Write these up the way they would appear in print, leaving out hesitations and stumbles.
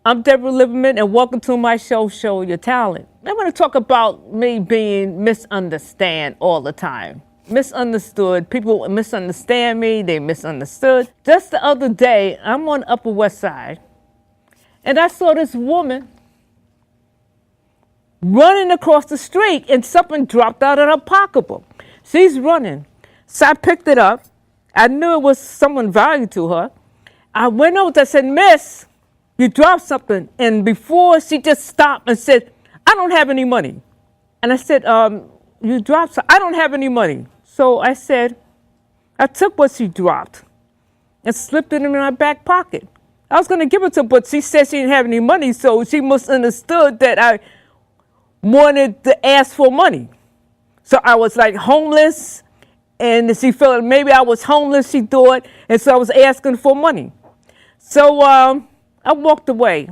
I'm Debbra Liverman, and welcome to my show, Show Your Talent. I'm going to talk about me being misunderstood all the time. Misunderstood. People misunderstand me. They misunderstood. Just the other day, I'm on Upper West Side, and I saw this woman running across the street, and something dropped out of her pocketbook. She's running. So I picked it up. I knew it was someone valuable to her. I went over and said, "Miss, you dropped something." And before she just stopped and said, "I don't have any money." And I said, "You dropped something." "I don't have any money." So I said, I took what she dropped and slipped it in my back pocket. I was going to give it to her, but she said she didn't have any money, so she misunderstood that I wanted to ask for money. So I was like homeless, and she felt maybe I was homeless, she thought, and so I was asking for money. So I walked away.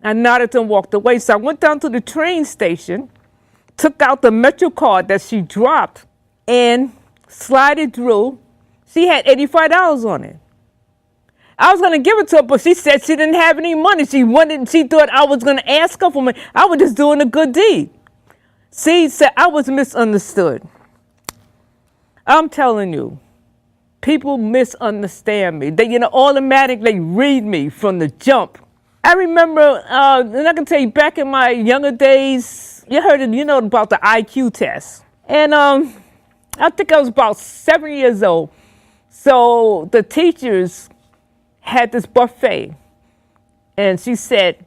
I nodded and walked away. So I went down to the train station, took out the Metro card that she dropped, and slided through. She had $85 on it. I was going to give it to her, but she said she didn't have any money. She thought I was going to ask her for money. I was just doing a good deed. She said I was misunderstood. I'm telling you, people misunderstand me. They, automatically read me from the jump. I remember, and I can tell you, back in my younger days, you heard it, about the IQ test. And I think I was about 7 years old. So the teachers had this buffet, and she said,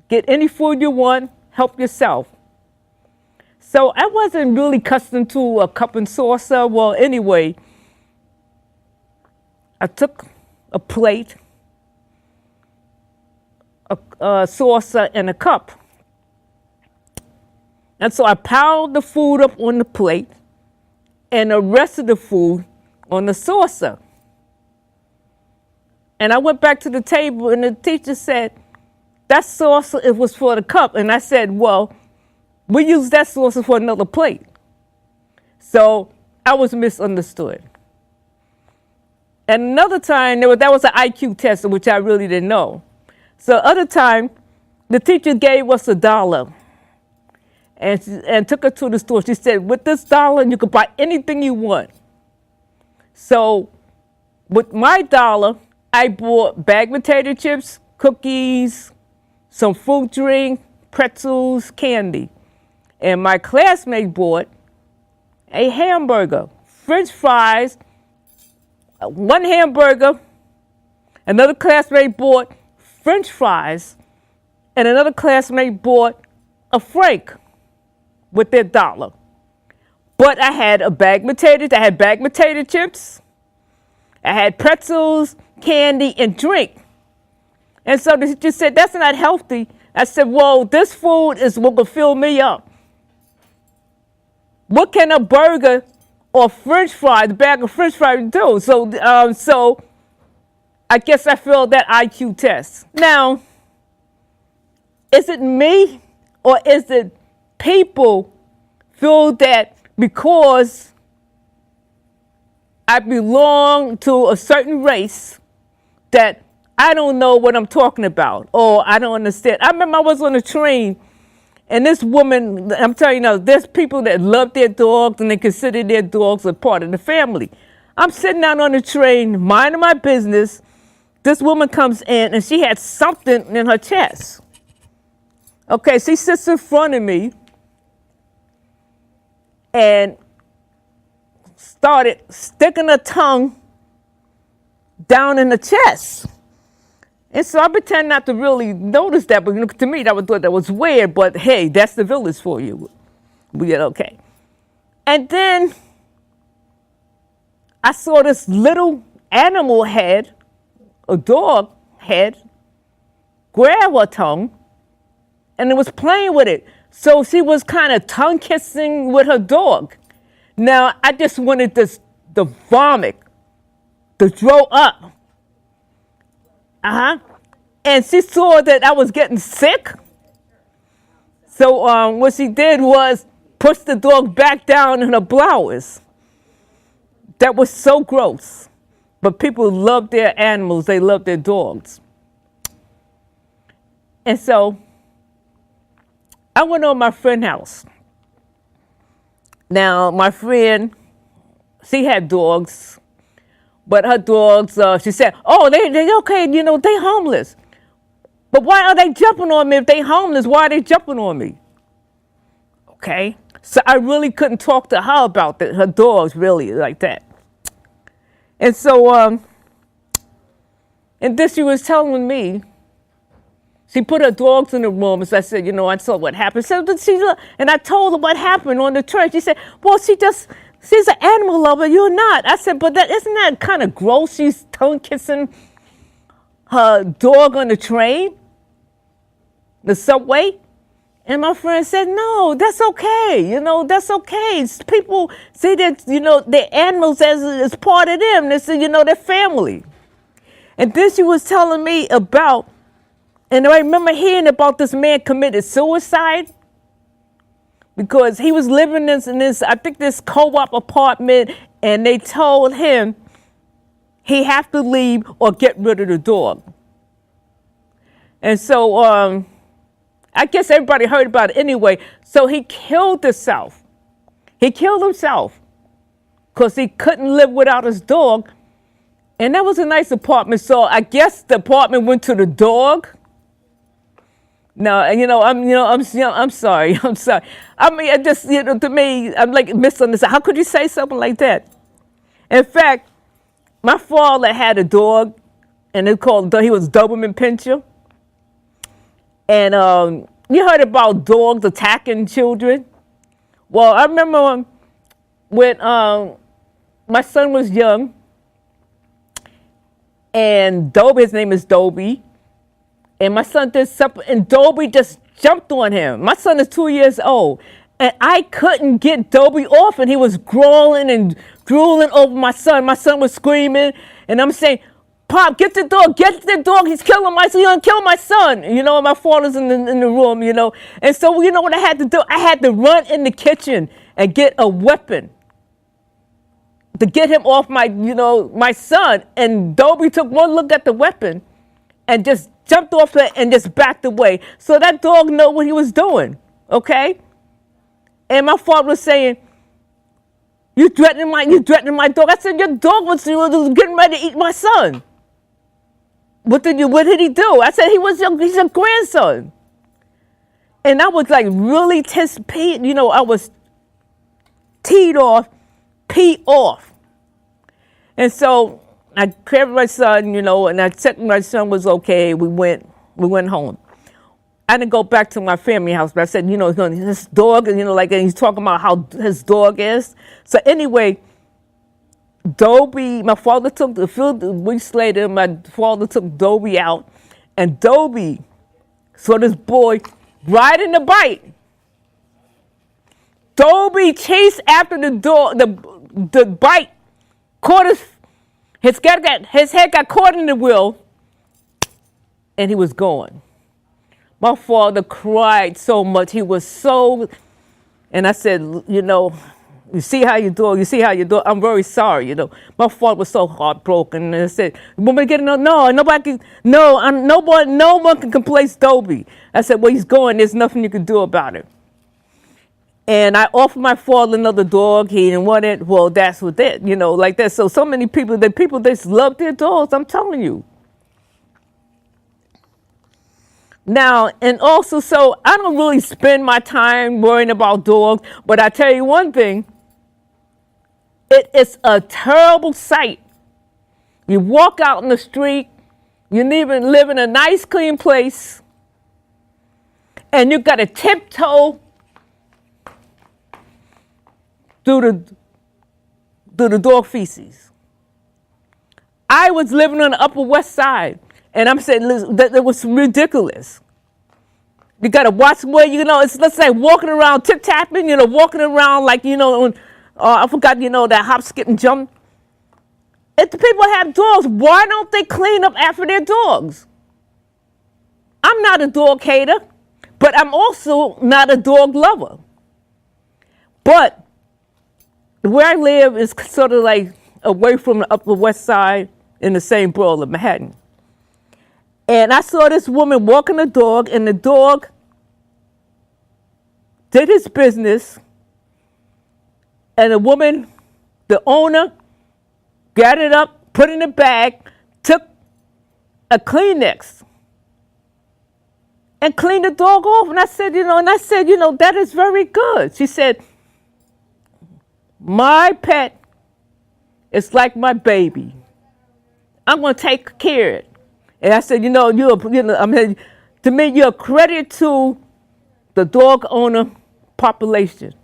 "Get any food you want, help yourself." So I wasn't really accustomed to a cup and saucer. Well, anyway, I took a plate, a saucer, and a cup. And so I piled the food up on the plate and the rest of the food on the saucer. And I went back to the table, and the teacher said, "That saucer, it was for the cup." And I said, "Well, we use that saucer for another plate." So I was misunderstood. And another time, that was an IQ test, which I really didn't know. So other time, the teacher gave us $1 and took her to the store. She said, "With this $1, you can buy anything you want." So with my $1, I bought bagged potato chips, cookies, some fruit drink, pretzels, candy. And my classmate bought a hamburger, French fries, one hamburger. Another classmate bought French fries, and another classmate bought a Frank with their $1. But I had bagged potato chips, I had pretzels, candy, and drink. And so the teacher said, "That's not healthy." I said, "Well, this food is what will fill me up. What can a burger or French fries, a bag of French fries do?" So I guess I failed that IQ test. Now, is it me, or is it people feel that because I belong to a certain race that I don't know what I'm talking about, or I don't understand? I remember I was on a train, and this woman, I'm telling you now, there's people that love their dogs and they consider their dogs a part of the family. I'm sitting out on the train, minding my business. This woman comes in, and she had something in her chest. Okay, she sits in front of me and started sticking her tongue down in the chest. And so I pretend not to really notice that, but to me, I thought that was weird, but hey, that's the village for you. We get okay. And then I saw this little animal head, a dog head, grab her tongue, and it was playing with it. So she was kind of tongue kissing with her dog. Now, I just wanted to vomit, to throw up. And she saw that I was getting sick. So what she did was push the dog back down in her blouse. That was so gross. But people love their animals. They love their dogs. And so I went over my friend's house. Now, my friend, she had dogs, but her dogs, she said, oh, they okay, you know, they homeless. But why are they jumping on me if they homeless? Why are they jumping on me? Okay. So I really couldn't talk to her about that, her dogs really like that. And so, and then she was telling me, she put her dogs in the room, and so I said, you know, I saw what happened. So and I told her what happened on the train. She said, well, she's an animal lover, you're not. I said, but isn't that kind of gross? She's tongue kissing her dog on the train, the subway. And my friend said, no, that's okay. You know, that's okay. People say that, you know, they're animals as part of them. They say, you know, their family. And then she was telling me about, and I remember hearing about this man committed suicide because he was living in this, I think this co-op apartment, and they told him he have to leave or get rid of the dog. And so, I guess everybody heard about it anyway. So he killed himself. He killed himself because he couldn't live without his dog. And that was a nice apartment. So I guess the apartment went to the dog. No, I'm sorry. I'm sorry. I mean, I just, you know, to me, I'm like misunderstanding. How could you say something like that? In fact, my father had a dog, and he was Doberman Pinscher. And you heard about dogs attacking children. Well, I remember when my son was young, and his name is Dobie, and my son did something, and Dobie just jumped on him. My son is 2 years old, and I couldn't get Dobie off, and he was growling and drooling over my son. My son was screaming, and I'm saying, Pop, get the dog, he's killing my son, he's gonna kill my son. You know, my father's in the room, you know. And so, you know what I had to do? I had to run in the kitchen and get a weapon to get him off my son. And Dobie took one look at the weapon and just jumped off it and just backed away. So that dog knew what he was doing, okay? And my father was saying, you threatening my dog. I said, your dog was getting ready to eat my son. What did he do? I said, he's a grandson. And I was like really peed, you know, I was peed off. And so I grabbed my son, you know, and I checked my son was okay. We went home. I didn't go back to my family house, but I said, you know, his dog, you know, like, and he's talking about how his dog is. So anyway, Dobie, my father took, a few weeks later, my father took Dobie out, and Dobie saw this boy riding the bike. Dobie chased after the dog, the bike, caught his head got caught in the wheel, and he was gone. My father cried so much. He was so, and I said, you know, you see how you do it. I'm very sorry, you know. My father was so heartbroken. And I said, you want me to get no, no one can replace Dobie. I said, well, he's going. There's nothing you can do about it. And I offered my father another dog. He didn't want it. Well, that's what it, you know, like that. So many people, they just love their dogs. I'm telling you. Now, and also, so I don't really spend my time worrying about dogs, but I tell you one thing, it is a terrible sight. You walk out in the street, you even live in a nice, clean place, and you got to tiptoe through the dog feces. I was living on the Upper West Side. And I'm saying that it was ridiculous. You got to watch where, you know, it's, let's say, walking around, tip-tapping, you know, walking around like, you know, I forgot, you know, that hop, skip, and jump. If the people have dogs, why don't they clean up after their dogs? I'm not a dog hater, but I'm also not a dog lover. But where I live is sort of like away from the Upper West Side in the same borough of Manhattan. And I saw this woman walking the dog, and the dog did his business. And the woman, the owner, got it up, put it in a bag, took a Kleenex, and cleaned the dog off. And I said, that is very good. She said, my pet is like my baby. I'm going to take care of it. And I said, to me, you're a credit to the dog owner population.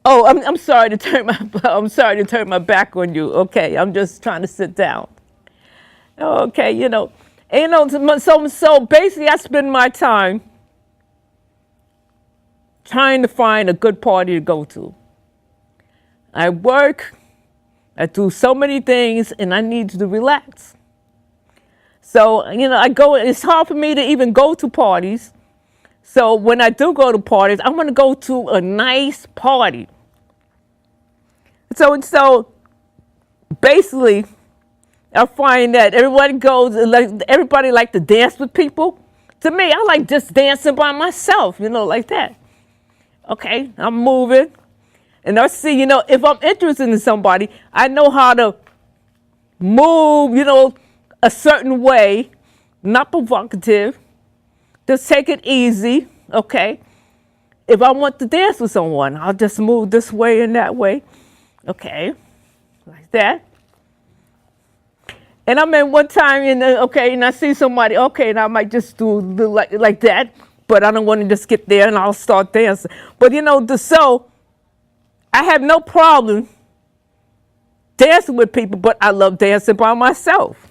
Oh, I'm sorry to turn my back on you. Okay, I'm just trying to sit down. Okay, so basically, I spend my time trying to find a good party to go to. I work, I do so many things, and I need to relax. So, I go, it's hard for me to even go to parties. So when I do go to parties, I want to go to a nice party. So basically, I find that everybody like to dance with people. To me, I like just dancing by myself, like that. Okay, I'm moving. And I see, if I'm interested in somebody, I know how to move, a certain way, not provocative. Just take it easy, okay? If I want to dance with someone, I'll just move this way and that way, okay? Like that. And I'm in one time, and I see somebody, okay, and I might just do like that, but I don't want to just get there and I'll start dancing. But, I have no problem dancing with people, but I love dancing by myself.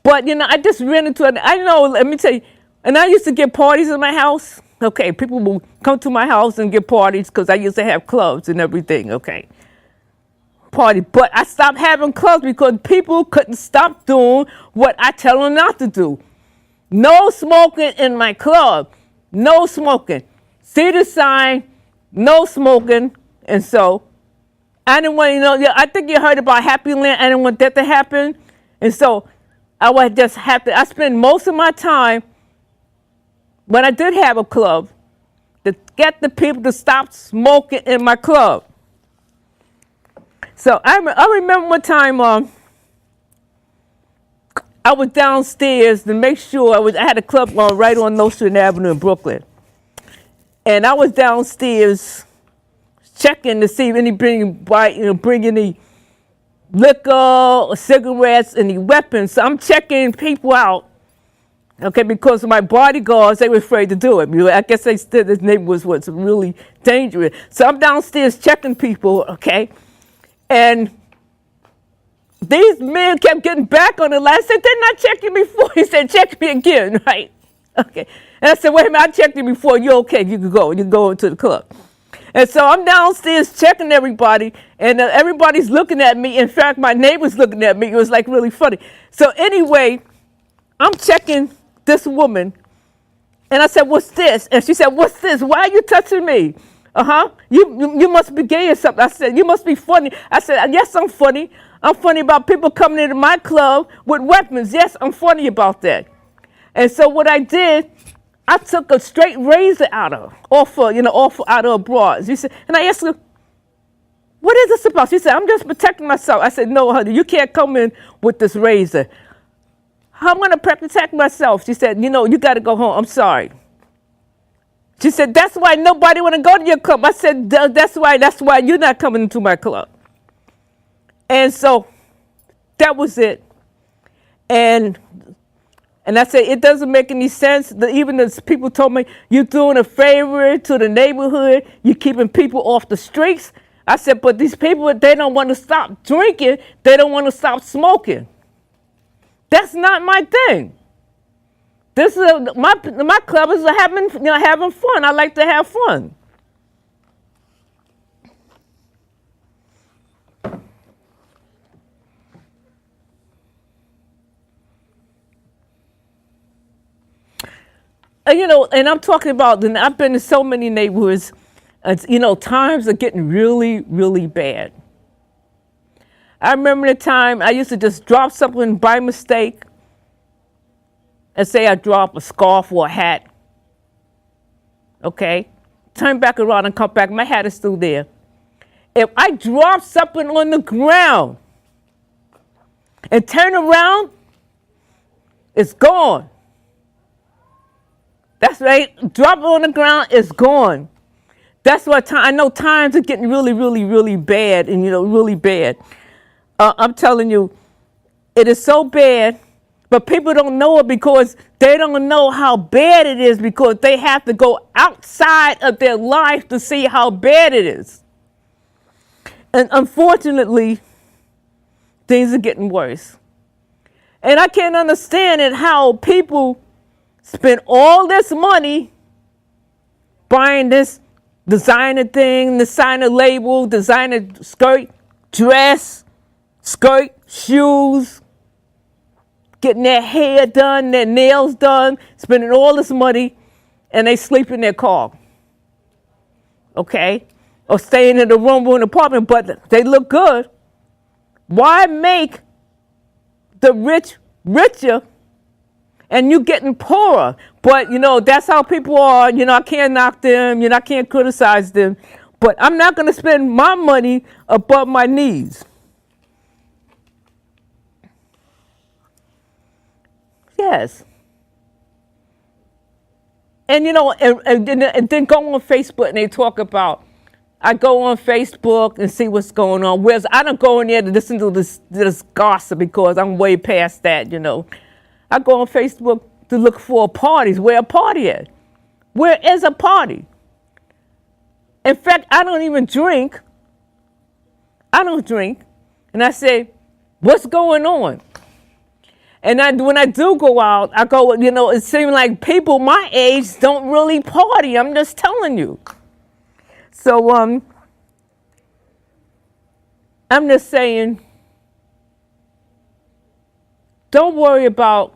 But, I just ran into it. Let me tell you, and I used to get parties in my house. Okay, people will come to my house and get parties because I used to have clubs and everything, okay. Party, but I stopped having clubs because people couldn't stop doing what I tell them not to do. No smoking in my club. No smoking. See the sign, no smoking. And so I didn't want I think you heard about Happy Land. I didn't want that to happen. And so I would just have to, I spend most of my time when I did have a club to get the people to stop smoking in my club. So I remember one time I was downstairs to make sure I had a club right on Nostrand Avenue in Brooklyn. And I was downstairs checking to see if anybody bring any liquor or cigarettes, any weapons. So I'm checking people out, okay, because my bodyguards, they were afraid to do it. I guess they said this neighborhood was really dangerous. So I'm downstairs checking people, okay, and these men kept getting back on the line. I said, didn't I check you before? He said, check me again, right? Okay. And I said, wait a minute, I checked you before. You're okay. You can go. You can go into the club. And so I'm downstairs checking everybody, and everybody's looking at me. In fact, my neighbor's looking at me. It was like really funny. So anyway, I'm checking this woman, and I said, what's this? And she said, what's this? Why are you touching me? You must be gay or something. I said, you must be funny. I said, yes, I'm funny. I'm funny about people coming into my club with weapons. Yes, I'm funny about that. And so what I did, I took a straight razor out of her bra. She said, and I asked her, what is this about? She said, I'm just protecting myself. I said, no, honey, you can't come in with this razor. I'm going to protect myself. She said, you got to go home. I'm sorry. She said, that's why nobody want to go to your club. I said, that's why you're not coming into my club. And so that was it. And I said, it doesn't make any sense. Even the people told me, you're doing a favor to the neighborhood. You're keeping people off the streets. I said, but these people, they don't want to stop drinking. They don't want to stop smoking. That's not my thing. This is my club is having fun. I like to have fun. and I'm talking about, and I've been in so many neighborhoods, times are getting really, really bad. I remember the time I used to just drop something by mistake and say I drop a scarf or a hat. Okay? Turn back around and come back, my hat is still there. If I drop something on the ground and turn around, it's gone. That's right. Drop it on the ground, it's gone. That's why I know times are getting really, really, really bad, and really bad. I'm telling you, it is so bad, but people don't know it because they don't know how bad it is, because they have to go outside of their life to see how bad it is. And unfortunately, things are getting worse. And I can't understand it, how people spend all this money buying this designer thing, designer label, designer skirt, dress, skirt, shoes, getting their hair done, their nails done, spending all this money, and they sleep in their car. Okay? Or staying in a room or an apartment, but they look good. Why make the rich richer and you getting poorer? But, that's how people are. I can't knock them. I can't criticize them. But I'm not going to spend my money above my knees. Yes. And, and then go on Facebook and they talk about, I go on Facebook and see what's going on. Whereas I don't go in there to listen to this gossip, because I'm way past that, I go on Facebook to look for parties. Where a party at? Where is a party? In fact, I don't even drink. I don't drink. And I say, what's going on? And when I do go out, I go, it seems like people my age don't really party. I'm just telling you. So I'm just saying, don't worry about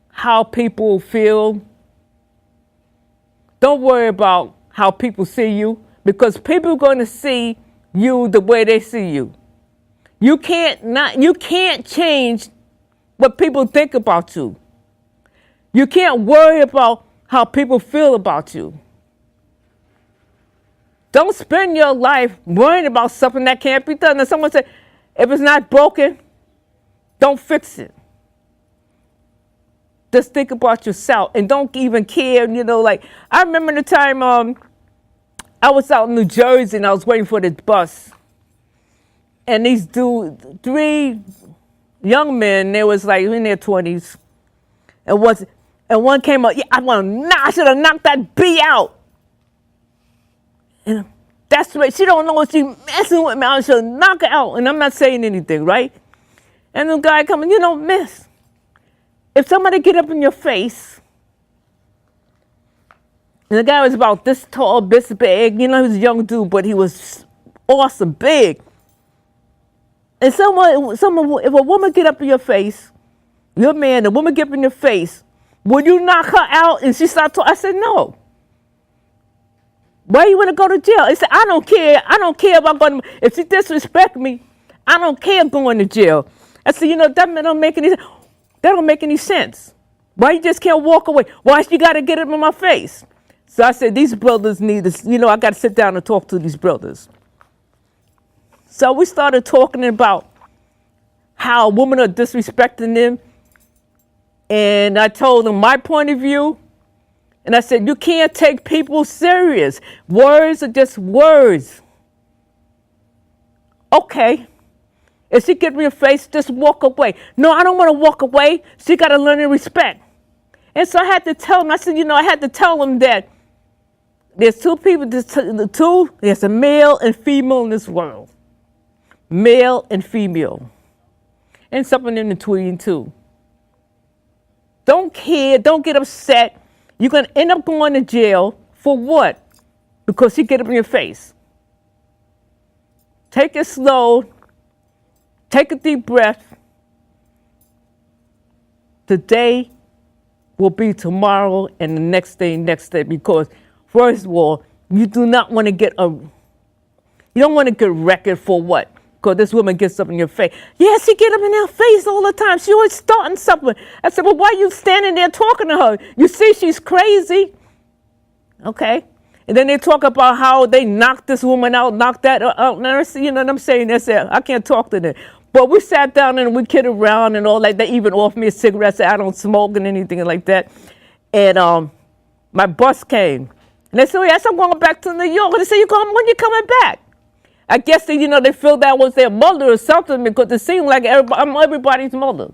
how people feel. Don't worry about how people see you, because people are going to see you the way they see you. You can't change what people think about you. You can't worry about how people feel about you. Don't spend your life worrying about something that can't be done. And someone said, if it's not broken, don't fix it. Just think about yourself and don't even care. I remember the time I was out in New Jersey and I was waiting for the bus. And these three young men, they was like in their 20s. And one came up, I should have knocked that B out. And that's the way, she don't know what she messing with me. I should knock her out. And I'm not saying anything, right? And the guy coming, miss, if somebody get up in your face, and the guy was about this tall, this big, he was a young dude, but he was awesome, big. And if a woman get up in your face, your man, the woman get up in your face, will you knock her out and she start talking? I said, no. Why you want to go to jail? He said, I don't care. I don't care about going to, if she disrespect me, I don't care going to jail. I said, that don't make any sense. Why you just can't walk away? Why she got to get up in my face? So I said, these brothers need this. I got to sit down and talk to these brothers. So we started talking about how women are disrespecting them. And I told them my point of view. And I said, you can't take people serious. Words are just words. Okay. If she get me in your face, just walk away. No, I don't want to walk away. She got to learn to respect. And so I had to tell them, I had to tell them that there's two people, there's a male and female in this world. Male and female. And something in between too. Don't care, don't get upset. You're going to end up going to jail for what? Because she get up in your face. Take it slow. Take a deep breath. Today will be tomorrow and the next day, because first of all, you do not want to get wrecked for what? Because this woman gets up in your face. Yes, she get up in your face all the time. She always starting something. I said, well, why are you standing there talking to her? You see she's crazy. Okay. And then they talk about how they knocked this woman out, knocked that out. You know what I'm saying? They said, I can't talk to them. But we sat down and we kidded around and all that. They even offered me a cigarette. Said I don't smoke and anything like that. And my bus came. And they said, oh, yes, I'm going back to New York. And they said, when you coming back? I guess they feel that was their mother or something, because it seemed like I'm everybody's mother.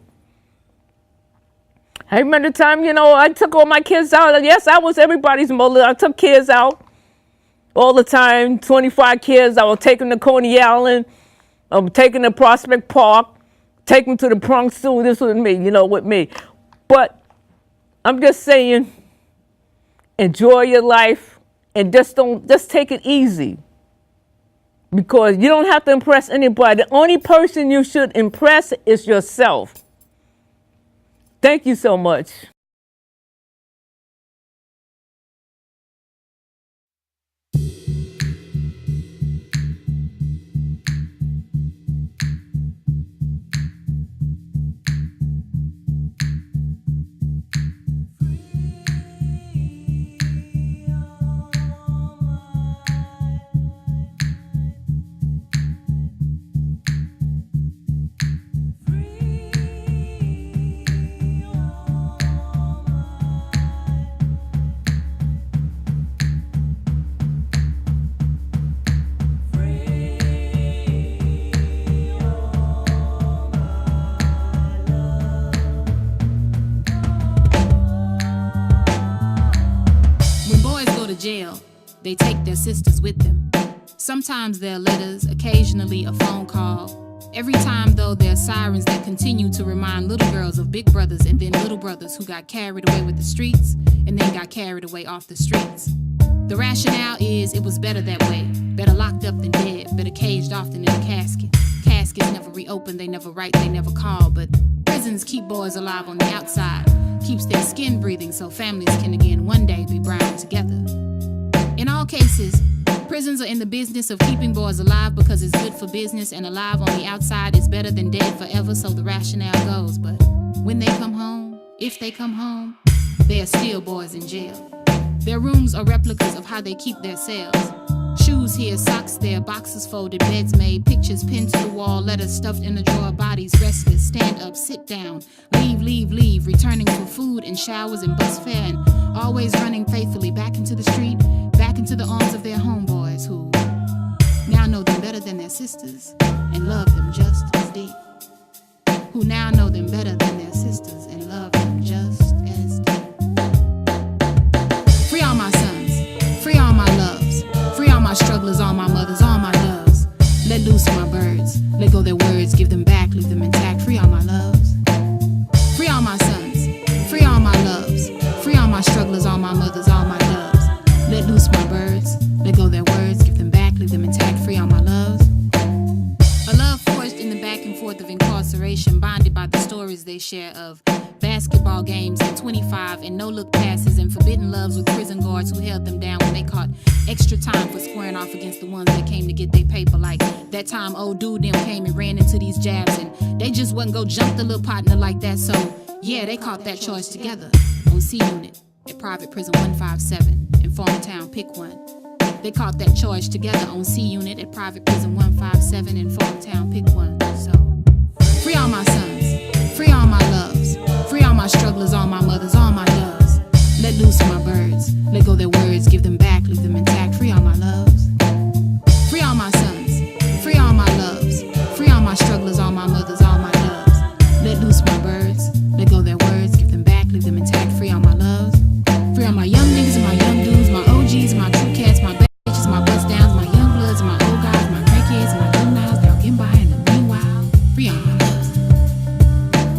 I remember the time, I took all my kids out. Yes, I was everybody's mother. I took kids out all the time, 25 kids. I would take them to Coney Island. I'm taking them to Prospect Park, take them to the Bronx Zoo. This was me, with me. But I'm just saying, enjoy your life and just take it easy. Because you don't have to impress anybody. The only person you should impress is yourself. Thank you so much. Jail, they take their sisters with them. Sometimes they're letters, occasionally a phone call. Every time, though, there are sirens that continue to remind little girls of big brothers and then little brothers who got carried away with the streets and then got carried away off the streets. The rationale is it was better that way. Better locked up than dead, better caged off than in a casket. Caskets never reopen, they never write, they never call. But prisons keep boys alive on the outside, keeps their skin breathing so families can again one day be brown together. In all cases, prisons are in the business of keeping boys alive because it's good for business, and alive on the outside is better than dead forever, so the rationale goes. But when they come home, if they come home, they are still boys in jail. Their rooms are replicas of how they keep their cells. Shoes here, socks there, boxes folded, beds made, pictures pinned to the wall, letters stuffed in a drawer, bodies restless, stand up, sit down, leave, returning for food and showers and bus fare, and always running faithfully back into the street, back into the arms of their homeboys who now know them better than their sisters and love them just as deep. Who now know them better than their sisters and love them just as deep. Free all my sons, free all my loves, free all my strugglers, all my mothers, all my loves. Let loose my birds, let go their words, give them back, leave them intact. Free all my loves, free all my sons, free all my loves, free all my strugglers, all my mothers, all my loves. Let loose my birds, let go their words, give them back, leave them intact. Free all my loves. A love forged in the back and forth of incarceration, bonded by the stories they share of basketball games at 25 and no-look passes and forbidden loves with prison guards who held them down when they caught extra time for squaring off against the ones that came to get their paper. Like that time old dude them came and ran into these jabs and they just wouldn't go jump the little partner like that. So yeah, they caught that choice together on C Unit at Private Prison 157 in Farmtown, pick one. They caught that charge together on C Unit at Private Prison 157 in Farmtown, pick one. So, free all my sons, free all my loves, free all my strugglers, all my mothers, all my loves. Let loose my birds, let go their words, give them back, leave them intact. Free all my loves, free all my sons, free all my loves, free all my strugglers, all my mothers, all my loves. Let loose my birds, let go their words, give them back, leave them intact. Free all my loves, free all my young niggas and my young dudes, my OGs, my true cats, my bitches, my bust downs, my young bloods, my old guys, my crackheads, my juveniles, they'll get by in the meanwhile. Free all my loves,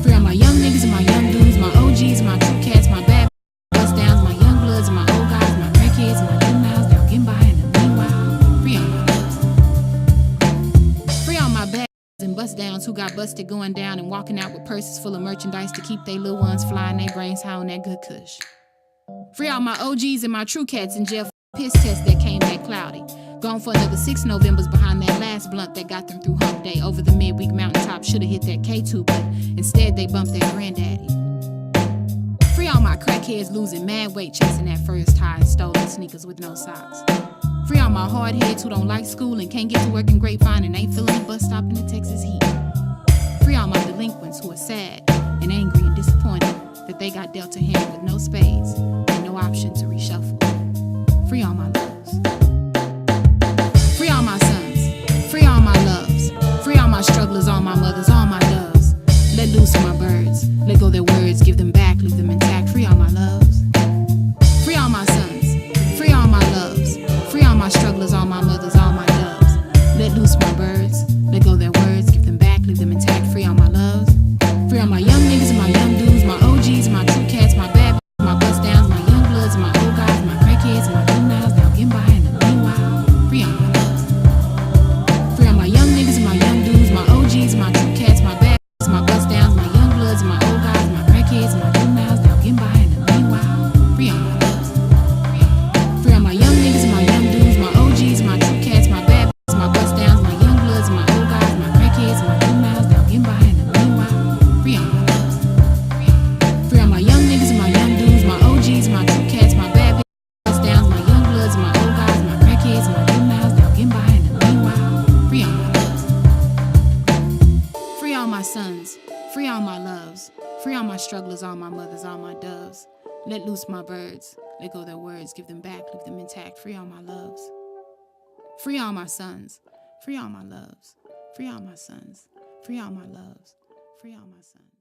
free all my young niggas and my young dudes, my OGs, my true cats, my bad bust downs, my young bloods, my old guys, my crackheads, my juveniles, they'll get by in the meanwhile. bust downs who got busted going down and walking out with purses full of merchandise to keep their little ones flying their brains high on that good kush. Free all my OGs and my true cats in jail for piss test that came back cloudy. Gone for another 6 Novembers behind that last blunt that got them through hump day. Over the midweek mountaintop, should've hit that K2, but instead they bumped their granddaddy. Free all my crackheads losing mad weight chasing that first high and stolen sneakers with no socks. Free all my hardheads who don't like school and can't get to work in Grapevine and ain't feeling the bus stop in the Texas heat. Free all my delinquents who are sad and angry and disappointed that they got dealt a hand with no spades and no option to reshuffle. Free all my loves. Free all my sons. Free all my loves. Free all my strugglers, all my mothers, all my doves. Let loose my birds. Let go their words, give them back, leave them intact. Free all my loves. Free all my sons. Free all my loves. Free all my strugglers, all my mothers, all my doves. Let loose my birds. Let go their words, give them back, leave them intact. Free all my loves. Free all my young niggas and my young dudes, my OGs, my true cats, my bad bitches, my bust downs, my young bloods, my old guys, my crackheads, and my juveniles. Now getting by in the meanwhile. Free all my loves. Free all my young niggas and my young dudes, my OGs, my true cats, my bad bitches, my bust downs, my young bloods, my old guys, my crackheads, and my juveniles. Now getting by in the meanwhile. Free all my loves. Free all my young niggas and my young dudes, my OGs, my true cats, my bad bitches, my bust downs, my young bloods, my old guys, my crackheads, and my juveniles. Now getting by in the meanwhile. Free all my loves. Free all my young niggas and my young dudes, my OGs, my true cats, my bad bitches, my bust downs, my young bloods, my old guys, my crackheads, and my juveniles. Now getting by in the meanwhile. Free all my loves. Free all my sons. Free all my loves. Free all my strugglers, all my mothers, all my doves. Let loose my birds. Let go their words, give them back, leave them intact. Free all my loves. Free all my sons. Free all my loves. Free all my sons. Free all my loves. Free all my sons.